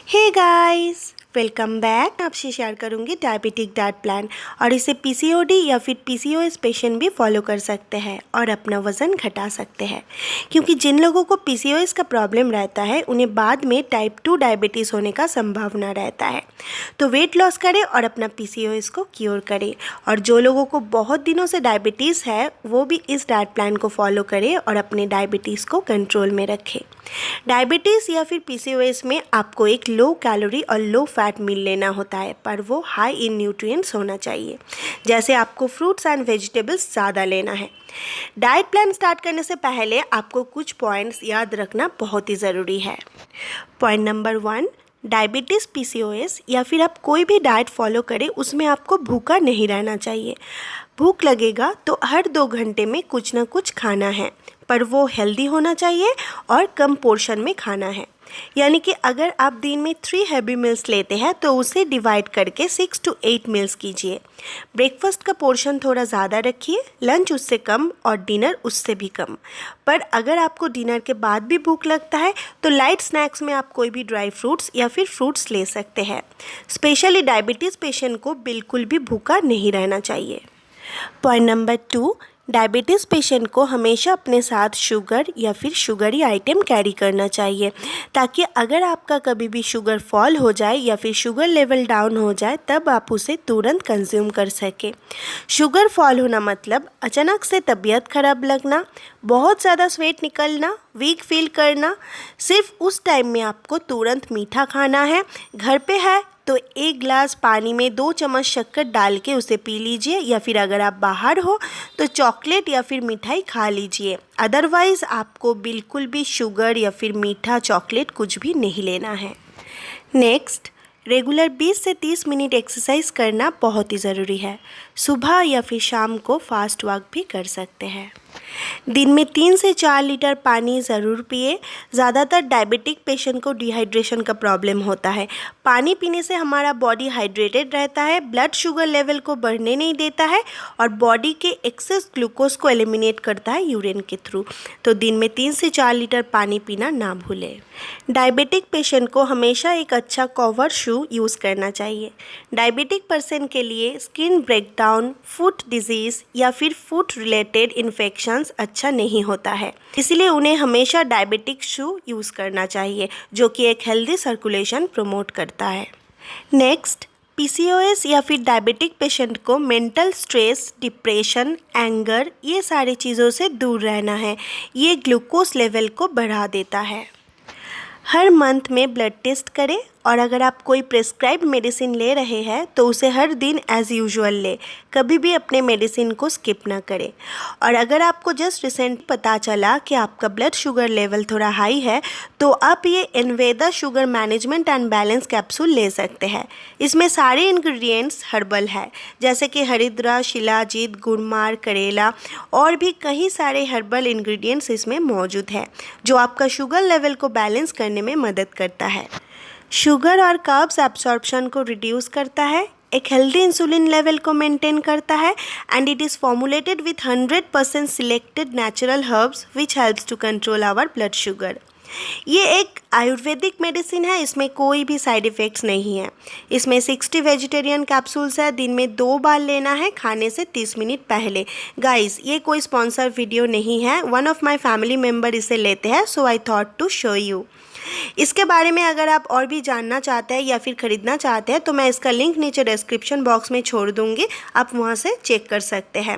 हे guys, welcome back. आपसे share करूंगी diabetic diet plan और इसे पीसीओडी या फिर पीसीओएस पेशेंट भी फॉलो कर सकते हैं और अपना वज़न घटा सकते हैं, क्योंकि जिन लोगों को पीसीओएस का प्रॉब्लम रहता है उन्हें बाद में टाइप 2 डायबिटीज़ होने का संभावना रहता है। तो वेट लॉस करें और अपना पीसीओएस को क्योर करें। और जो लोगों को बहुत दिनों से डायबिटीज़ है वो भी इस डाइट प्लान को फॉलो करें और अपने डायबिटीज़ को कंट्रोल में रखें। डायबिटीज़ या फिर पीसीओएस में आपको एक लो कैलोरी और लो फैट मील लेना होता है, पर वो हाई इन न्यूट्रिएंट्स होना चाहिए। जैसे आपको फ्रूट्स एंड वेजिटेबल्स ज़्यादा लेना है। डाइट प्लान स्टार्ट करने से पहले आपको कुछ पॉइंट्स याद रखना बहुत ही ज़रूरी है। पॉइंट नंबर 1, डायबिटीज़ पीसीओएस या फिर आप कोई भी डाइट फॉलो करें उसमें आपको भूखा नहीं रहना चाहिए। भूख लगेगा तो हर 2 घंटे में कुछ ना कुछ खाना है, पर वो हेल्दी होना चाहिए और कम पोर्शन में खाना है। यानी कि अगर आप दिन में 3 हैवी मील्स लेते हैं तो उसे डिवाइड करके 6 to 8 मील्स कीजिए। ब्रेकफास्ट का पोर्शन थोड़ा ज़्यादा रखिए, लंच उससे कम और डिनर उससे भी कम। पर अगर आपको डिनर के बाद भी भूख लगता है तो लाइट स्नैक्स में आप कोई भी ड्राई फ्रूट्स या फिर फ्रूट्स ले सकते हैं। स्पेशली डायबिटीज़ पेशेंट को बिल्कुल भी भूखा नहीं रहना चाहिए। पॉइंट नंबर 2, डायबिटीज़ पेशेंट को हमेशा अपने साथ शुगर या फिर शुगरी आइटम कैरी करना चाहिए, ताकि अगर आपका कभी भी शुगर फॉल हो जाए या फिर शुगर लेवल डाउन हो जाए तब आप उसे तुरंत कंज्यूम कर सकें। शुगर फॉल होना मतलब अचानक से तबीयत खराब लगना, बहुत ज़्यादा स्वेट निकलना, वीक फील करना। सिर्फ उस टाइम में आपको तुरंत मीठा खाना है। घर पे है तो 1 गिलास पानी में 2 चम्मच शक्कर डाल के उसे पी लीजिए, या फिर अगर आप बाहर हो तो चॉकलेट या फिर मिठाई खा लीजिए। अदरवाइज़ आपको बिल्कुल भी शुगर या फिर मीठा चॉकलेट कुछ भी नहीं लेना है। नेक्स्ट, रेगुलर 20 से 30 मिनट एक्सरसाइज करना बहुत ही ज़रूरी है। सुबह या फिर शाम को फास्ट वॉक भी कर सकते हैं। दिन में 3 से 4 लीटर पानी ज़रूर पिए। ज़्यादातर डायबिटिक पेशेंट को डिहाइड्रेशन का प्रॉब्लम होता है। पानी पीने से हमारा बॉडी हाइड्रेटेड रहता है, ब्लड शुगर लेवल को बढ़ने नहीं देता है और बॉडी के एक्सेस ग्लूकोज को एलिमिनेट करता है यूरिन के थ्रू। तो दिन में 3 से 4 लीटर पानी पीना ना भूलें। डायबिटिक पेशेंट को हमेशा एक अच्छा कवर शू यूज़ करना चाहिए। डायबिटिक पर्सन के लिए स्किन ब्रेकडाउन, फुट डिजीज़ या फिर फुट रिलेटेड इन्फेक्शन अच्छा नहीं होता है, इसलिए उन्हें हमेशा डायबिटिक शू यूज़ करना चाहिए, जो कि एक हेल्दी सर्कुलेशन प्रमोट करता है। नेक्स्ट, पीसीओएस या फिर डायबिटिक पेशेंट को मेंटल स्ट्रेस, डिप्रेशन, एंगर, ये सारी चीज़ों से दूर रहना है। ये ग्लूकोज लेवल को बढ़ा देता है। हर मंथ में ब्लड टेस्ट करें और अगर आप कोई प्रिस्क्राइब्ड मेडिसिन ले रहे हैं तो उसे हर दिन एज़ यूजुअल ले, कभी भी अपने मेडिसिन को स्किप ना करें। और अगर आपको जस्ट रिसेंट पता चला कि आपका ब्लड शुगर लेवल थोड़ा हाई है तो आप ये एनवेदा sugar management and balance capsule ले सकते हैं। इसमें सारे इंग्रेडिएंट्स हर्बल है, जैसे कि हरिद्रा, शिलाजीत, गुड़मार, करेला और भी कई सारे हर्बल इंग्रेडिएंट्स इसमें मौजूद है, जो आपका शुगर लेवल को बैलेंस करने में मदद करता है। शुगर और कार्ब्स एब्सॉर्प्शन को रिड्यूस करता है, एक हेल्दी इंसुलिन लेवल को मेंटेन करता है and it is formulated with 100% selected natural herbs which helps to control our blood sugar. ये एक आयुर्वेदिक मेडिसिन है, इसमें कोई भी साइड इफ़ेक्ट्स नहीं है। इसमें 60 वेजिटेरियन कैप्सूल्स है, दिन में 2 बार लेना है खाने से 30 मिनट पहले। गाइस, ये कोई स्पॉन्सर वीडियो नहीं है, one of my family member इसे लेते हैं, so I thought to show you. इसके बारे में अगर आप और भी जानना चाहते हैं या फिर ख़रीदना चाहते हैं तो मैं इसका लिंक नीचे डिस्क्रिप्शन बॉक्स में छोड़ दूँगी, आप वहाँ से चेक कर सकते हैं।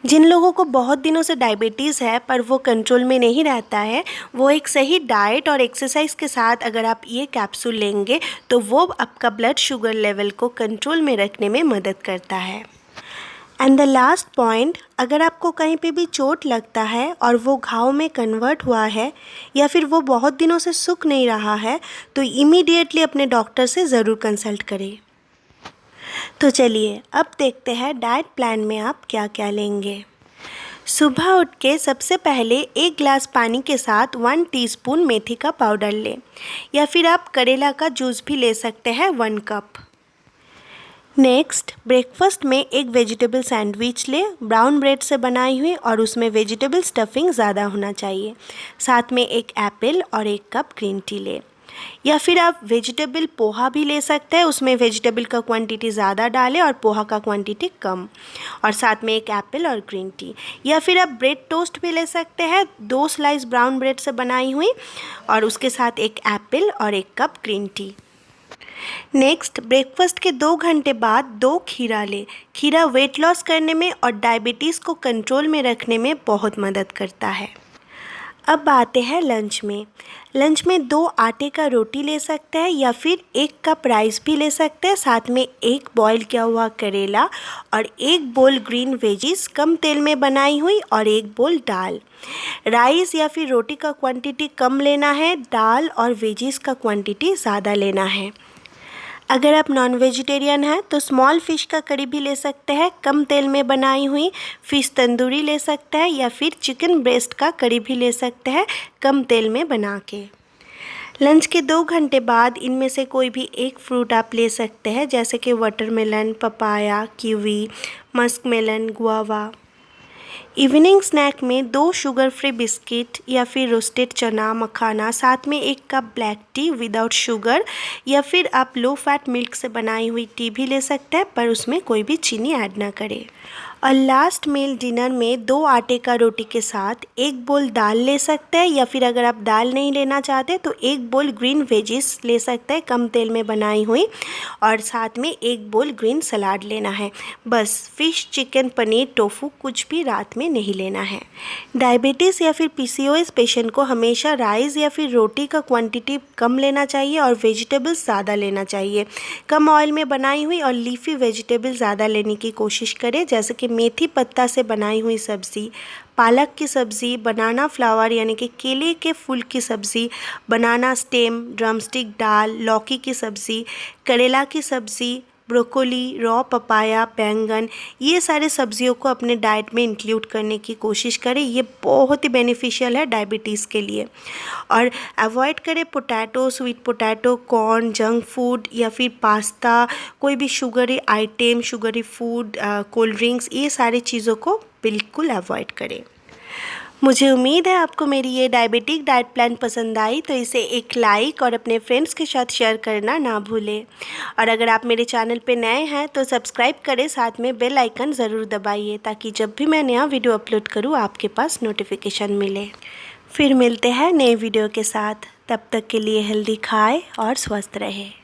जिन लोगों को बहुत दिनों से डायबिटीज़ है पर वो कंट्रोल में नहीं रहता है, वो एक सही डाइट और एक्सरसाइज के साथ अगर आप ये कैप्सूल लेंगे तो वो आपका ब्लड शुगर लेवल को कंट्रोल में रखने में मदद करता है। एंड द लास्ट पॉइंट, अगर आपको कहीं पे भी चोट लगता है और वो घाव में कन्वर्ट हुआ है या फिर वो बहुत दिनों से सूख नहीं रहा है तो इमीडिएटली अपने डॉक्टर से ज़रूर कंसल्ट करें। तो चलिए अब देखते हैं डाइट प्लान में आप क्या क्या लेंगे। सुबह उठ के सबसे पहले 1 गिलास पानी के साथ 1 टीस्पून मेथी का पाउडर लें, या फिर आप करेला का जूस भी ले सकते हैं 1 कप। नेक्स्ट, ब्रेकफास्ट में एक वेजिटेबल सैंडविच लें, ब्राउन ब्रेड से बनाई हुई, और उसमें वेजिटेबल स्टफिंग ज़्यादा होना चाहिए। साथ में 1 एप्पल और 1 कप ग्रीन टी लें। या फिर आप वेजिटेबल पोहा भी ले सकते हैं, उसमें वेजिटेबल का क्वांटिटी ज़्यादा डालें और पोहा का क्वांटिटी कम, और साथ में एक एप्पल और ग्रीन टी। या फिर आप ब्रेड टोस्ट भी ले सकते हैं, 2 स्लाइस ब्राउन ब्रेड से बनाई हुई, और उसके साथ एक एप्पल और 1 cup green tea. Next, breakfast के 2 घंटे बाद 2 खीरा लें। खीरा वेट लॉस करने में और डायबिटीज़ को कंट्रोल में रखने में बहुत मदद करता है। अब आते हैं लंच में। लंच में 2 आटे का रोटी ले सकते हैं या फिर 1 कप राइस भी ले सकते हैं, साथ में 1 बॉईल किया हुआ करेला और 1 बोल ग्रीन वेजिस कम तेल में बनाई हुई और 1 बोल दाल। राइस या फिर रोटी का क्वांटिटी कम लेना है, दाल और वेजिस का क्वांटिटी ज़्यादा लेना है। अगर आप नॉन वेजिटेरियन हैं तो स्मॉल फ़िश का करी भी ले सकते हैं, कम तेल में बनाई हुई फ़िश तंदूरी ले सकते हैं, या फिर चिकन ब्रेस्ट का करी भी ले सकते हैं, कम तेल में बना के। लंच के 2 घंटे बाद इनमें से कोई भी एक फ्रूट आप ले सकते हैं, जैसे कि watermelon, papaya, kiwi, muskmelon, guava. Evening snack में 2 शुगर फ्री बिस्किट या फिर रोस्टेड चना मखाना, साथ में 1 cup black T without sugar, या फिर आप लो फैट मिल्क से बनाई हुई टी भी ले सकते हैं, पर उसमें कोई भी चीनी ऐड ना करें। और लास्ट मील डिनर में 2 आटे का रोटी के साथ 1 बोल दाल ले सकते हैं, या फिर अगर आप दाल नहीं लेना चाहते तो 1 बोल ग्रीन वेजिस ले सकते हैं, कम तेल में बनाई हुई, और साथ में 1 बोल ग्रीन सलाद लेना है। बस फ़िश, चिकन, पनीर, टोफू कुछ भी रात में नहीं लेना है। डायबिटीज़ या फिर पीसीओएस पेशेंट को हमेशा राइस या फिर रोटी का क्वांटिटी कम लेना चाहिए और वेजिटेबल्स ज़्यादा लेना चाहिए। कम ऑयल में बनाई हुई और लीफी वेजिटेबल ज़्यादा लेने की कोशिश करें, जैसे कि मेथी पत्ता से बनाई हुई सब्ज़ी, पालक की सब्ज़ी, बनाना फ्लावर यानी कि केले के फूल की सब्ज़ी, बनाना स्टेम, ड्रमस्टिक दाल, लौकी की सब्ज़ी, करेला की सब्ज़ी, ब्रोकोली, रॉ पपाया, बैंगन, ये सारे सब्जियों को अपने डाइट में इंक्लूड करने की कोशिश करें। ये बहुत ही बेनिफिशियल है डायबिटीज़ के लिए। और अवॉइड करें potato, sweet potato, corn, junk food या फिर पास्ता, कोई भी sugary item, sugary food, cold drinks, ये सारी चीज़ों को बिल्कुल अवॉइड करें। मुझे उम्मीद है आपको मेरी ये डायबिटिक डाइट प्लान पसंद आई, तो इसे एक लाइक और अपने फ्रेंड्स के साथ शेयर करना ना भूलें। और अगर आप मेरे चैनल पे नए हैं तो सब्सक्राइब करें, साथ में बेल आइकन ज़रूर दबाइए, ताकि जब भी मैं नया वीडियो अपलोड करूँ आपके पास नोटिफिकेशन मिले। फिर मिलते हैं नए वीडियो के साथ, तब तक के लिए हेल्दी खाएं और स्वस्थ रहें।